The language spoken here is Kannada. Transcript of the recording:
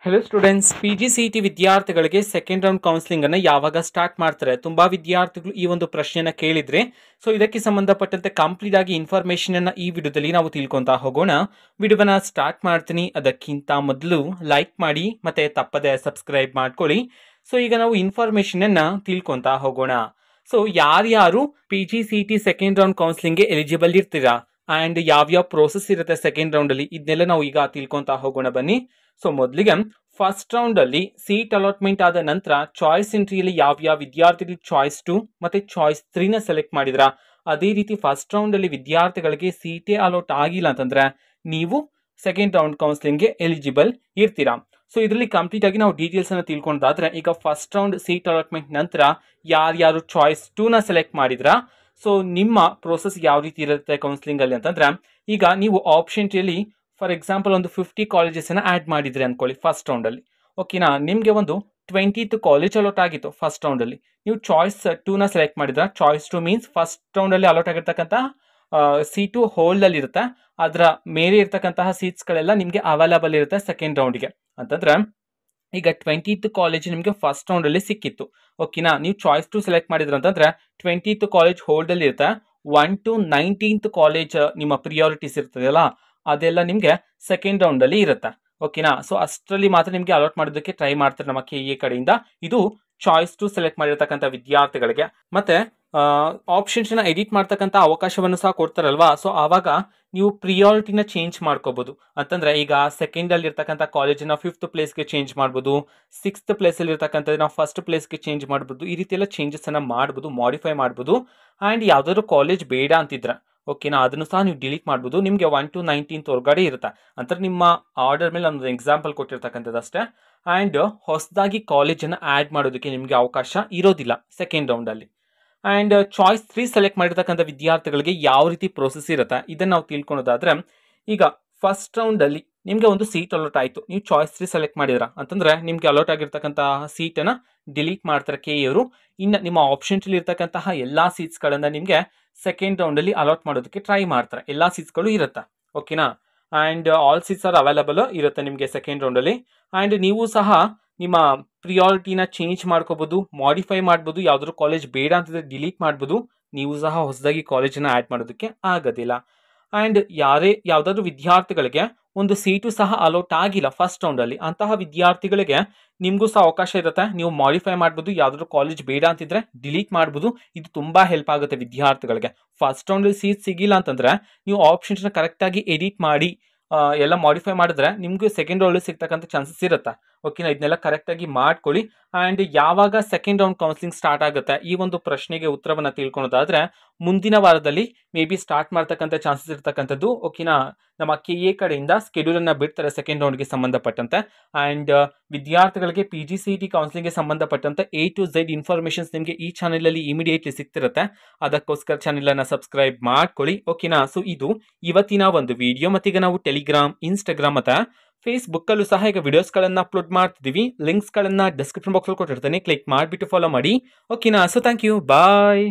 ಹೆಲೋ ಸ್ಟೂಡೆಂಟ್ಸ್, PGCET ವಿದ್ಯಾರ್ಥಿಗಳಿಗೆ ಸೆಕೆಂಡ್ ರೌಂಡ್ ಕೌನ್ಸಿಲಿಂಗ್ ಅನ್ನು ಯಾವಾಗ ಸ್ಟಾರ್ಟ್ ಮಾಡ್ತಾರೆ? ತುಂಬಾ ವಿದ್ಯಾರ್ಥಿಗಳು ಈ ಒಂದು ಪ್ರಶ್ನೆಯನ್ನ ಕೇಳಿದ್ರೆ, ಸೊ ಇದಕ್ಕೆ ಸಂಬಂಧಪಟ್ಟಂತೆ ಕಂಪ್ಲೀಟ್ ಆಗಿ ಇನ್ಫಾರ್ಮೇಶನ್ ಅನ್ನ ಈ ವಿಡಿಯೋದಲ್ಲಿ ನಾವು ತಿಳ್ಕೊಂತಾ ಹೋಗೋಣ. ವಿಡಿಯೋವನ್ನ ಸ್ಟಾರ್ಟ್ ಮಾಡ್ತೀನಿ. ಅದಕ್ಕಿಂತ ಮೊದಲು ಲೈಕ್ ಮಾಡಿ ಮತ್ತೆ ತಪ್ಪದೆ ಸಬ್ಸ್ಕ್ರೈಬ್ ಮಾಡ್ಕೊಳ್ಳಿ. ಸೊ ಈಗ ನಾವು ಇನ್ಫಾರ್ಮೇಶನ್ ಅನ್ನ ತಿಳ್ಕೊಂತಾ ಹೋಗೋಣ. ಸೊ ಯಾರ್ಯಾರು PGCET ಸೆಕೆಂಡ್ ರೌಂಡ್ ಕೌನ್ಸಿಲಿಂಗ್ಗೆ ಎಲಿಜಿಬಲ್ ಇರ್ತೀರಾ ಅಂಡ್ ಯಾವ್ಯಾವ ಪ್ರೋಸೆಸ್ ಇರುತ್ತೆ ಸೆಕೆಂಡ್ ರೌಂಡ್ ಅಲ್ಲಿ, ಇದನ್ನೆಲ್ಲ ನಾವು ಈಗ ತಿಳ್ಕೊಂತಾ ಹೋಗೋಣ ಬನ್ನಿ. ಸೊ ಮೊದಲಿಗೆ ಫಸ್ಟ್ ರೌಂಡ್ ಅಲ್ಲಿ ಸೀಟ್ ಅಲಾಟ್ಮೆಂಟ್ ಆದ ನಂತರ ಚಾಯ್ಸ್ ಎಂಟ್ರಿಯಲ್ಲಿ ಯಾವ್ಯಾವ ವಿದ್ಯಾರ್ಥಿಗಳು ಚಾಯ್ಸ್ 2 ಮತ್ತೆ ಚಾಯ್ಸ್ 3 ನ ಸೆಲೆಕ್ಟ್ ಮಾಡಿದ್ರ, ಅದೇ ರೀತಿ ಫಸ್ಟ್ ರೌಂಡ್ ಅಲ್ಲಿ ವಿದ್ಯಾರ್ಥಿಗಳಿಗೆ ಸೀಟೇ ಅಲಾಟ್ ಆಗಿಲ್ಲ ಅಂತಂದ್ರೆ ನೀವು ಸೆಕೆಂಡ್ ರೌಂಡ್ ಕೌನ್ಸಿಲಿಂಗ್ಗೆ ಎಲಿಜಿಬಲ್ ಇರ್ತೀರಾ. ಸೊ ಇದರಲ್ಲಿ ಕಂಪ್ಲೀಟ್ ಆಗಿ ನಾವು ಡೀಟೇಲ್ಸ್ ಅನ್ನು ತಿಳ್ಕೊಂಡಾದ್ರೆ, ಈಗ ಫಸ್ಟ್ ರೌಂಡ್ ಸೀಟ್ ಅಲಾಟ್ಮೆಂಟ್ ನಂತರ ಯಾರ್ಯಾರು ಚಾಯ್ಸ್ 2 ನ ಸೆಲೆಕ್ಟ್ ಮಾಡಿದ್ರ, ಸೊ ನಿಮ್ಮ ಪ್ರೋಸೆಸ್ ಯಾವ ರೀತಿ ಇರುತ್ತೆ ಕೌನ್ಸಿಲಿಂಗ್ ಅಲ್ಲಿ ಅಂತಂದ್ರೆ, ಈಗ ನೀವು ಆಪ್ಷನ್ ಅಲ್ಲಿ ಫಾರ್ ಎಕ್ಸಾಂಪಲ್ ಒಂದು 50 ಕಾಲೇಜಸ್ ಅನ್ನ ಆಡ್ ಮಾಡಿದ್ರಿ ಅನ್ಕೊಳ್ಳಿ ಫಸ್ಟ್ ರೌಂಡ್ ಅಲ್ಲಿ. ಓಕೆನಾ, ನಿಮ್ಗೆ ಒಂದು 20th ಕಾಲೇಜ್ ಅಲಾಟ್ ಆಗಿತ್ತು ಫಸ್ಟ್ ರೌಂಡ್ ಅಲ್ಲಿ. ನೀವು ಚಾಯ್ಸ್ 2 ನ ಸೆಲೆಕ್ಟ್ ಮಾಡಿದ್ರ, ಚಾಯ್ಸ್ 2 ಮೀನ್ಸ್ ಫಸ್ಟ್ ರೌಂಡ್ ಅಲ್ಲಿ ಅಲಾಟ್ ಆಗಿರ್ತಕ್ಕಂಥ ಸೀಟು ಹೋಲ್ಡ್ ಅಲ್ಲಿ ಇರುತ್ತೆ. ಅದರ ಮೇಲೆ ಇರ್ತಕ್ಕಂತಹ ಸೀಟ್ಸ್ ಗಳೆಲ್ಲ ನಿಮ್ಗೆ ಅವೈಲಬಲ್ ಇರುತ್ತೆ ಸೆಕೆಂಡ್ ರೌಂಡ್ಗೆ. ಅಂತಂದ್ರೆ ಈಗ 20th ಕಾಲೇಜ್ ನಿಮಗೆ ಫಸ್ಟ್ ರೌಂಡ್ ಅಲ್ಲಿ ಸಿಕ್ಕಿತ್ತು. ಓಕೆನಾ, ನೀವು ಚಾಯ್ಸ್ 2 ಸೆಲೆಕ್ಟ್ ಮಾಡಿದ್ರ ಅಂತಂದ್ರೆ 20th ಕಾಲೇಜ್ ಹೋಲ್ಡ್ ಅಲ್ಲಿ ಇರುತ್ತೆ. 1 to 19th ಕಾಲೇಜ್ ನಿಮ್ಮ ಪ್ರಿಯಾರಿಟೀಸ್ ಇರ್ತದಲ್ಲ, ಅದೆಲ್ಲ ನಿಮ್ಗೆ ಸೆಕೆಂಡ್ ರೌಂಡ್ ಅಲ್ಲಿ ಇರುತ್ತೆ. ಓಕೆನಾ, ಸೊ ಅಷ್ಟರಲ್ಲಿ ಮಾತ್ರ ನಿಮ್ಗೆ ಅಲಾಟ್ ಮಾಡೋದಕ್ಕೆ ಟ್ರೈ ಮಾಡ್ತಾರೆ ನಮ್ಮ KE ಕಡೆಯಿಂದ. ಇದು ಚಾಯ್ಸ್ 2 ಸೆಲೆಕ್ಟ್ ಮಾಡಿರ್ತಕ್ಕಂಥ ವಿದ್ಯಾರ್ಥಿಗಳಿಗೆ. ಮತ್ತೆ ಆಪ್ಷನ್ಸ್ ನ ಎಡಿಟ್ ಮಾಡ್ತಕ್ಕಂಥ ಅವಕಾಶವನ್ನು ಸಹ ಕೊಡ್ತಾರಲ್ವಾ, ಸೊ ಆವಾಗ ನೀವು ಪ್ರಿಯಾರಿಟಿನ ಚೇಂಜ್ ಮಾಡ್ಕೋಬಹುದು. ಅಂತಂದ್ರೆ ಈಗ ಸೆಕೆಂಡ್ ಅಲ್ಲಿ ಇರ್ತಕ್ಕಂಥ ಕಾಲೇಜಿನ 5th ಪ್ಲೇಸ್ಗೆ ಚೇಂಜ್ ಮಾಡ್ಬೋದು, 6th ಪ್ಲೇಸ್ ಅಲ್ಲಿ ಇರ್ತಕ್ಕಂಥದ್ದನ್ನ ಫಸ್ಟ್ ಪ್ಲೇಸ್ಗೆ ಚೇಂಜ್ ಮಾಡ್ಬೋದು. ಈ ರೀತಿ ಎಲ್ಲ ಚೇಂಜಸ್ ಅನ್ನ ಮಾಡ್ಬೋದು, ಮಾಡಿಫೈ ಮಾಡ್ಬೋದು. ಅಂಡ್ ಯಾವ್ದಾದ್ರು ಕಾಲೇಜ್ ಬೇಡ ಅಂತಿದ್ರೆ ಓಕೆನಾ, ಅದನ್ನು ಸಹ ನೀವು ಡಿಲೀಟ್ ಮಾಡ್ಬೋದು. ನಿಮಗೆ 1 to 19th ಹೊರಗಡೆ ಇರುತ್ತೆ. ಅಂದ್ರೆ ನಿಮ್ಮ ಆರ್ಡರ್ ಮೇಲೆ ಒಂದು ಎಕ್ಸಾಂಪಲ್ ಕೊಟ್ಟಿರ್ತಕ್ಕಂಥದ್ದು ಅಷ್ಟೇ. ಅಂಡ್ ಹೊಸದಾಗಿ ಕಾಲೇಜನ್ನು ಆಡ್ ಮಾಡೋದಕ್ಕೆ ನಿಮಗೆ ಅವಕಾಶ ಇರೋದಿಲ್ಲ ಸೆಕೆಂಡ್ ರೌಂಡ್ ಅಲ್ಲಿ. ಅಂಡ್ ಚಾಯ್ಸ್ 3 ಸೆಲೆಕ್ಟ್ ಮಾಡಿರ್ತಕ್ಕಂಥ ವಿದ್ಯಾರ್ಥಿಗಳಿಗೆ ಯಾವ ರೀತಿ ಪ್ರೋಸೆಸ್ ಇರುತ್ತೆ ಇದನ್ನ ನಾವು ತಿಳ್ಕೊಳೋದಾದ್ರೆ, ಈಗ ಫಸ್ಟ್ ರೌಂಡ್ ಅಲ್ಲಿ ನಿಮ್ಗೆ ಒಂದು ಸೀಟ್ ಅಲಾಟ್ ಆಯ್ತು, ನೀವು ಚಾಯ್ಸ್ 3 ಸೆಲೆಕ್ಟ್ ಮಾಡಿದ್ರ ಅಂತಂದ್ರೆ ನಿಮ್ಗೆ ಅಲಾಟ್ ಆಗಿರ್ತಕ್ಕಂತಹ ಸೀಟ್ ಅನ್ನ ಡಿಲೀಟ್ ಮಾಡ್ತಾರೆ KE ಅವರು. ಇನ್ನು ನಿಮ್ಮ ಆಪ್ಷನ್ಸ್ ಅಲ್ಲಿ ಇರ್ತಕ್ಕಂತಹ ಎಲ್ಲಾ ಸೀಟ್ಸ್ ಗಳನ್ನ ನಿಮ್ಗೆ ಸೆಕೆಂಡ್ ರೌಂಡ್ ಅಲ್ಲಿ ಅಲಾಟ್ ಮಾಡೋದಕ್ಕೆ ಟ್ರೈ ಮಾಡ್ತಾರೆ. ಎಲ್ಲಾ ಸೀಟ್ಸ್ ಗಳು ಇರುತ್ತೆ. ಓಕೆನಾ, and all seats are available ಇರುತ್ತೆ ನಿಮಗೆ ಸೆಕೆಂಡ್ ರೌಂಡ್ ಅಲ್ಲಿ. ಅಂಡ್ ನೀವು ಸಹ ನಿಮ್ಮ ಪ್ರಿಯಾರಿಟಿನ ಚೇಂಜ್ ಮಾಡ್ಕೋಬಹುದು, ಮಾಡಿಫೈ ಮಾಡ್ಬೋದು. ಯಾವ್ದಾದ್ರು ಕಾಲೇಜ್ ಬೇಡ ಅಂತಿದ್ರೆ ಡಿಲೀಟ್ ಮಾಡ್ಬೋದು. ನೀವು ಸಹ ಹೊಸದಾಗಿ ಕಾಲೇಜನ್ನ ಆಡ್ ಮಾಡೋದಕ್ಕೆ ಆಗೋದಿಲ್ಲ. ಅಂಡ್ ಯಾವ್ದಾದ್ರು ವಿದ್ಯಾರ್ಥಿಗಳಿಗೆ ಒಂದು ಸೀಟು ಸಹ ಅಲೌಟ್ ಆಗಿಲ್ಲ ಫಸ್ಟ್ ರೌಂಡ್ ಅಲ್ಲಿ, ಅಂತಹ ವಿದ್ಯಾರ್ಥಿಗಳಿಗೆ ನಿಮ್ಗೂ ಸಹ ಅವಕಾಶ ಇರುತ್ತೆ. ನೀವು ಮಾಡಿಫೈ ಮಾಡ್ಬೋದು, ಯಾವ್ದಾದ್ರು ಕಾಲೇಜ್ ಬೇಡ ಅಂತಿದ್ರೆ ಡಿಲೀಟ್ ಮಾಡ್ಬೋದು. ಇದು ತುಂಬಾ ಹೆಲ್ಪ್ ಆಗುತ್ತೆ ವಿದ್ಯಾರ್ಥಿಗಳಿಗೆ. ಫಸ್ಟ್ ರೌಂಡ್ ಅಲ್ಲಿ ಸೀಟ್ ಸಿಗಿಲ್ಲ ಅಂತಂದ್ರೆ ನೀವು ಆಪ್ಷನ್ಸ್ ನ ಕರೆಕ್ಟ್ ಆಗಿ ಎಡಿಟ್ ಮಾಡಿ ಎಲ್ಲ ಮಾಡಿಫೈ ಮಾಡಿದ್ರೆ ನಿಮ್ಗೆ ಸೆಕೆಂಡ್ ರೌಂಡ್ ಸಿಗ್ತಕ್ಕಂಥ ಚಾನ್ಸಸ್ ಇರುತ್ತೆ. ಓಕೆನಾ, ಇದನ್ನೆಲ್ಲ ಕರೆಕ್ಟ್ ಆಗಿ ಮಾಡ್ಕೊಳ್ಳಿ. ಅಂಡ್ ಯಾವಾಗ ಸೆಕೆಂಡ್ ರೌಂಡ್ ಕೌನ್ಸಿಲಿಂಗ್ ಸ್ಟಾರ್ಟ್ ಆಗುತ್ತೆ ಈ ಒಂದು ಪ್ರಶ್ನೆಗೆ ಉತ್ತರವನ್ನ ತಿಳ್ಕೊಳೋದಾದ್ರೆ, ಮುಂದಿನ ವಾರದಲ್ಲಿ ಮೇ ಬಿ ಸ್ಟಾರ್ಟ್ ಮಾಡ್ತಕ್ಕಂಥ ಚಾನ್ಸಸ್ ಇರ್ತಕ್ಕಂಥದ್ದು. ಓಕೆನಾ, ನಮ್ಮ KE ಕಡೆಯಿಂದ ಸ್ಕೆಡ್ಯೂಲ್ ಅನ್ನ ಬಿಡ್ತಾರೆ ಸೆಕೆಂಡ್ ರೌಂಡ್ಗೆ ಸಂಬಂಧಪಟ್ಟಂತೆ. ಅಂಡ್ ವಿದ್ಯಾರ್ಥಿಗಳಿಗೆ PGCET ಕೌನ್ಸಿಲಿಂಗ್ಗೆ ಸಂಬಂಧಪಟ್ಟಂತೆ A to Z ಇನ್ಫಾರ್ಮೇಶನ್ಸ್ ನಿಮಗೆ ಈ ಚಾನೆಲ್ ಅಲ್ಲಿ ಇಮಿಡಿಯೇಟ್ಲಿ ಸಿಗ್ತಿರುತ್ತೆ. ಅದಕ್ಕೋಸ್ಕರ ಚಾನೆಲ್ ಅನ್ನ ಸಬ್ಸ್ಕ್ರೈಬ್ ಮಾಡ್ಕೊಳ್ಳಿ. ಓಕೆನಾ, ಸೊ ಇದು ಇವತ್ತಿನ ಒಂದು ವಿಡಿಯೋ. ಮತ್ತೀಗ ನಾವು ಟೆಲಿಗ್ರಾಮ್, ಇನ್ಸ್ಟಾಗ್ರಾಮ್ ಮತ್ತೆ ಫೇಸ್ಬುಕ್ ಅಲ್ಲೂ ಸಹ ಈಗ ವಿಡಿಯೋಸ್ ಗಳನ್ನ ಅಪ್ಲೋಡ್ ಮಾಡ್ತಿದೀವಿ. ಲಿಂಕ್ಸ್ ಗಳನ್ನ ಡಿಸ್ಕ್ರಿಪ್ಷನ್ ಬಾಕ್ಸ್ ಅಲ್ಲಿ ಕೊಟ್ಟಿರ್ತೀನಿ, ಕ್ಲಿಕ್ ಮಾಡಿಬಿಟ್ಟು ಫಾಲೋ ಮಾಡಿ. ಓಕೆನಾ, ಸೊ ಥ್ಯಾಂಕ್ ಯು, ಬಾಯ್.